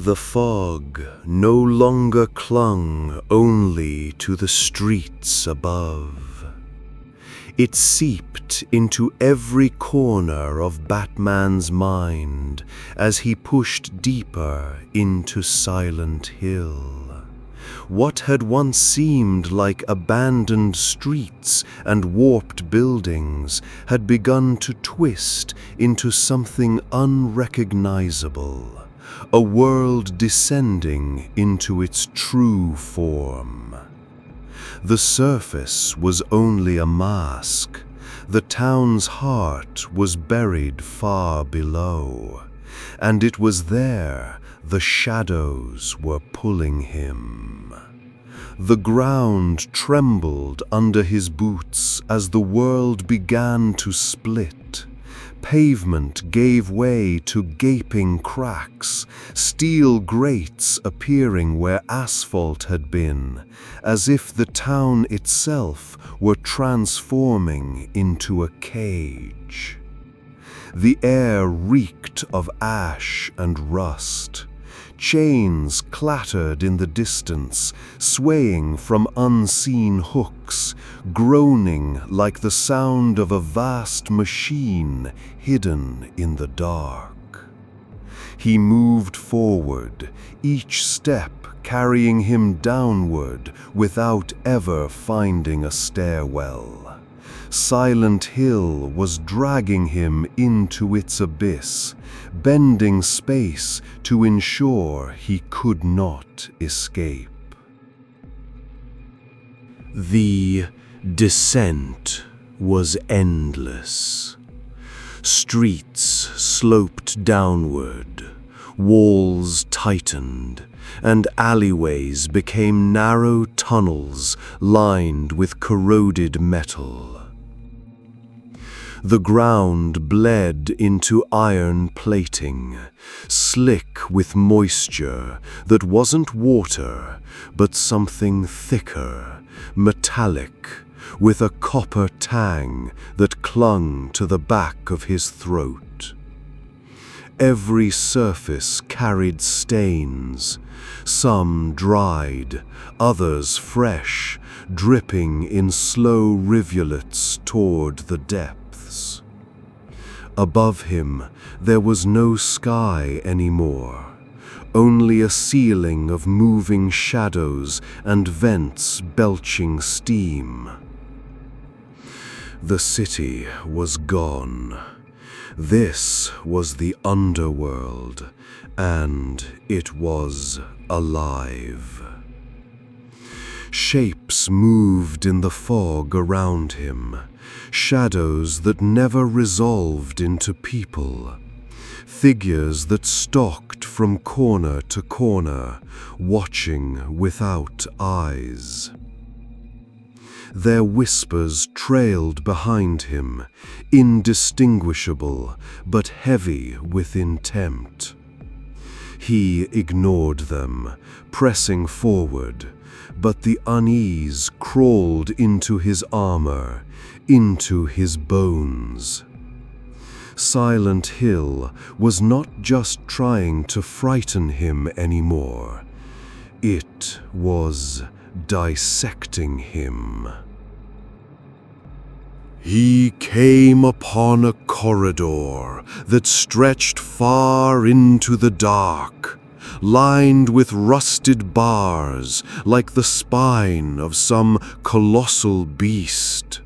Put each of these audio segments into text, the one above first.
The fog no longer clung only to the streets above. It seeped into every corner of Batman's mind as he pushed deeper into Silent Hill. What had once seemed like abandoned streets and warped buildings had begun to twist into something unrecognizable. A world descending into its true form. The surface was only a mask. The town's heart was buried far below, and it was there the shadows were pulling him. The ground trembled under his boots as the world began to split. Pavement gave way to gaping cracks, steel grates appearing where asphalt had been, as if the town itself were transforming into a cage. The air reeked of ash and rust. Chains clattered in the distance, swaying from unseen hooks, groaning like the sound of a vast machine hidden in the dark. He moved forward, each step carrying him downward without ever finding a stairwell. Silent Hill was dragging him into its abyss, bending space to ensure he could not escape. The descent was endless. Streets sloped downward, walls tightened, and alleyways became narrow tunnels lined with corroded metal. The ground bled into iron plating, slick with moisture that wasn't water, but something thicker, metallic, with a copper tang that clung to the back of his throat. Every surface carried stains, some dried, others fresh, dripping in slow rivulets toward the depths. Above him, there was no sky anymore, only a ceiling of moving shadows and vents belching steam. The city was gone. This was the underworld, and it was alive. Shapes moved in the fog around him, shadows that never resolved into people, figures that stalked from corner to corner, watching without eyes. Their whispers trailed behind him, indistinguishable but heavy with intent. He ignored them, pressing forward, but the unease crawled into his armor, into his bones. Silent Hill was not just trying to frighten him anymore. It was dissecting him. He came upon a corridor that stretched far into the dark, lined with rusted bars like the spine of some colossal beast.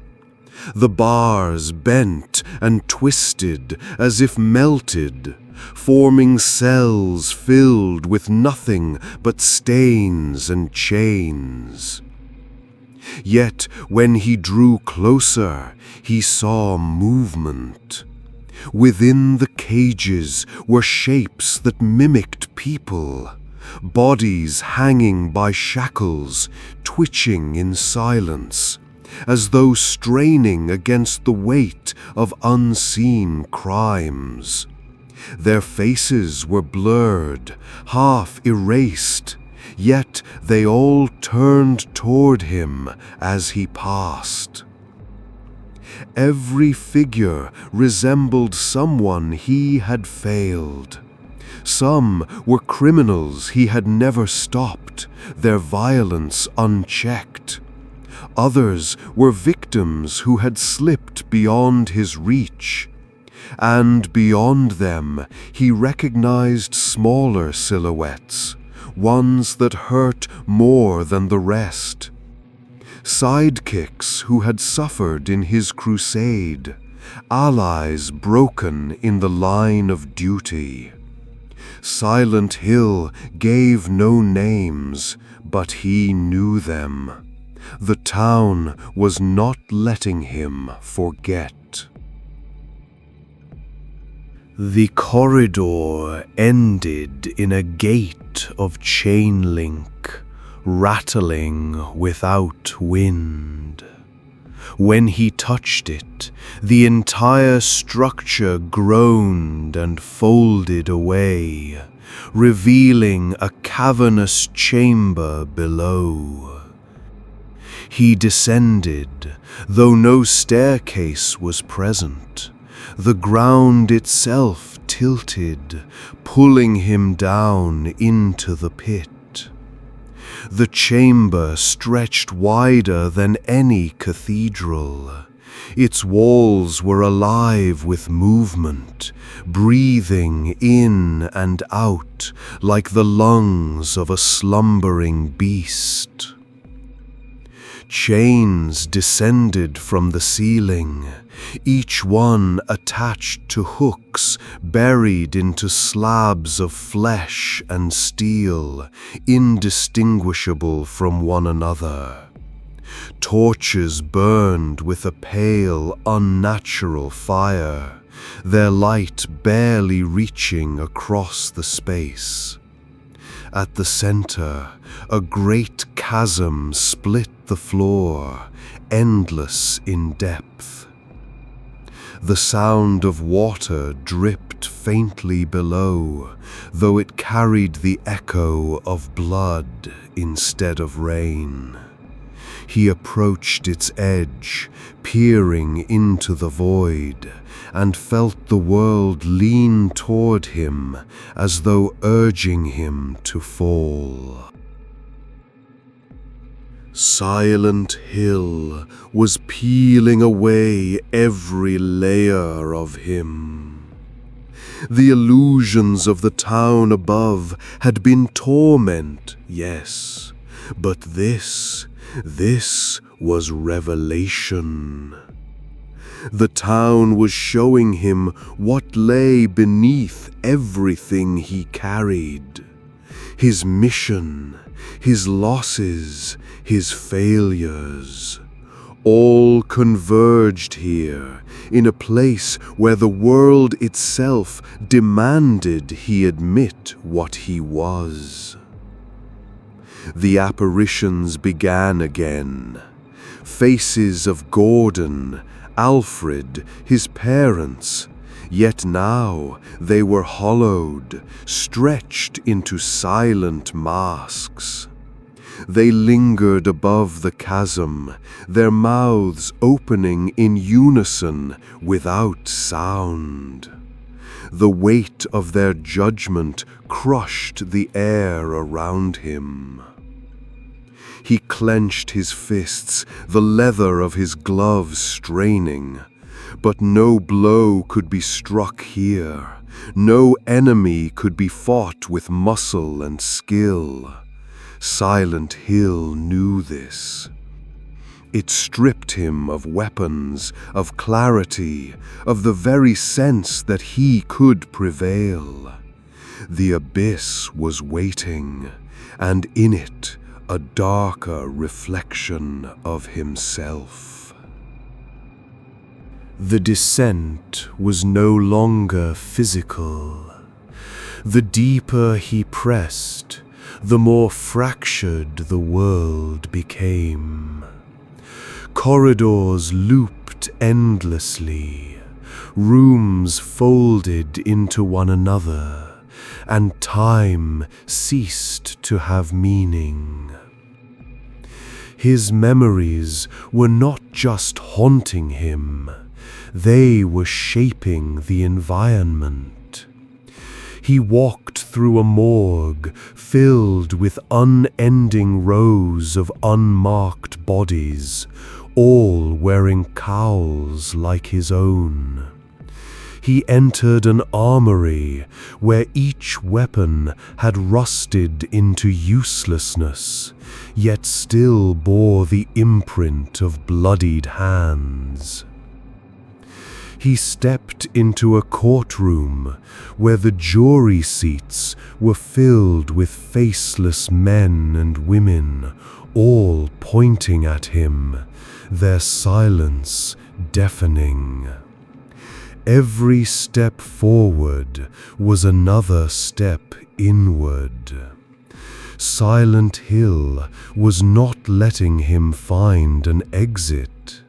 The bars bent and twisted as if melted, forming cells filled with nothing but stains and chains. Yet when he drew closer, he saw movement. Within the cages were shapes that mimicked people, bodies hanging by shackles, twitching in silence, as though straining against the weight of unseen crimes. Their faces were blurred, half erased, yet they all turned toward him as he passed. Every figure resembled someone he had failed, Some were criminals he had never stopped, their violence unchecked. Others were victims who had slipped beyond his reach. And beyond them, he recognized smaller silhouettes, ones that hurt more than the rest. Sidekicks who had suffered in his crusade, allies broken in the line of duty. Silent Hill gave no names, but he knew them. The town was not letting him forget. The corridor ended in a gate of chain link, rattling without wind. When he touched it, the entire structure groaned and folded away, revealing a cavernous chamber below. He descended, though no staircase was present. The ground itself tilted, pulling him down into the pit. The chamber stretched wider than any cathedral. Its walls were alive with movement, breathing in and out like the lungs of a slumbering beast. Chains descended from the ceiling, each one attached to hooks buried into slabs of flesh and steel, indistinguishable from one another. Torches burned with a pale, unnatural fire, their light barely reaching across the space. At the center, a great chasm split the floor, endless in depth. The sound of water dripped faintly below, though it carried the echo of blood instead of rain. He approached its edge, peering into the void, and felt the world lean toward him as though urging him to fall. Silent Hill was peeling away every layer of him. The illusions of the town above had been torment, yes, but this was revelation. The town was showing him what lay beneath everything he carried. His mission, his losses, his failures. All converged here, in a place where the world itself demanded he admit what he was. The apparitions began again. Faces of Gordon, Alfred, his parents, yet now they were hollowed, stretched into silent masks. They lingered above the chasm, their mouths opening in unison without sound. The weight of their judgment crushed the air around him. He clenched his fists, the leather of his gloves straining. But no blow could be struck here. No enemy could be fought with muscle and skill. Silent Hill knew this. It stripped him of weapons, of clarity, of the very sense that he could prevail. The abyss was waiting, and in it, a darker reflection of himself. The descent was no longer physical. The deeper he pressed, the more fractured the world became. Corridors looped endlessly, rooms folded into one another, and time ceased to have meaning. His memories were not just haunting him, they were shaping the environment. He walked through a morgue filled with unending rows of unmarked bodies, all wearing cowls like his own. He entered an armory where each weapon had rusted into uselessness, yet still bore the imprint of bloodied hands. He stepped into a courtroom where the jury seats were filled with faceless men and women, all pointing at him, their silence deafening. Every step forward was another step inward. Silent Hill was not letting him find an exit.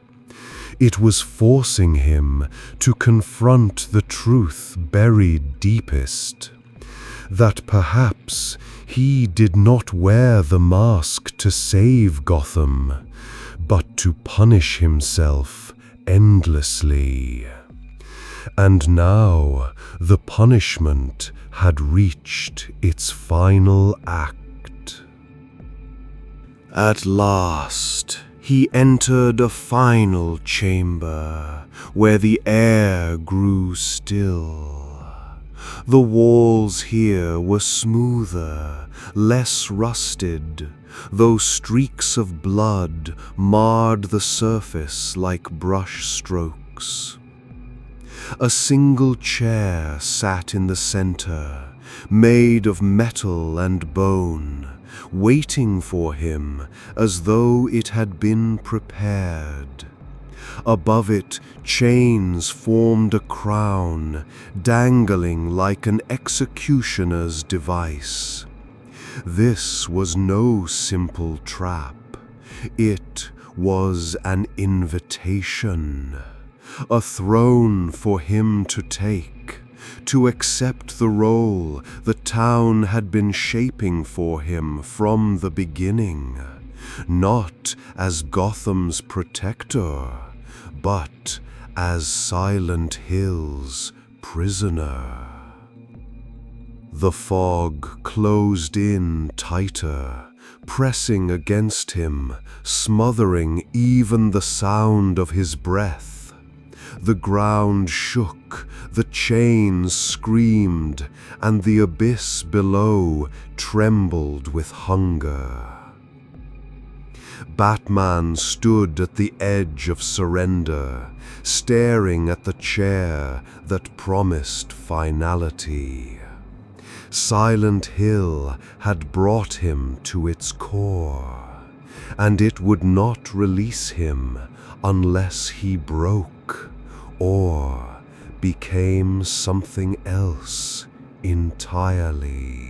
It was forcing him to confront the truth buried deepest, that perhaps he did not wear the mask to save Gotham, but to punish himself endlessly. And now the punishment had reached its final act. At last, he entered a final chamber where the air grew still. The walls here were smoother, less rusted, though streaks of blood marred the surface like brush strokes. A single chair sat in the center, made of metal and bone, waiting for him as though it had been prepared. Above it, chains formed a crown, dangling like an executioner's device. This was no simple trap. It was an invitation. A throne for him to take, to accept the role the town had been shaping for him from the beginning, not as Gotham's protector, but as Silent Hill's prisoner. The fog closed in tighter, pressing against him, smothering even the sound of his breath. The ground shook, the chains screamed, and the abyss below trembled with hunger. Batman stood at the edge of surrender, staring at the chair that promised finality. Silent Hill had brought him to its core, and it would not release him unless he broke or became something else entirely.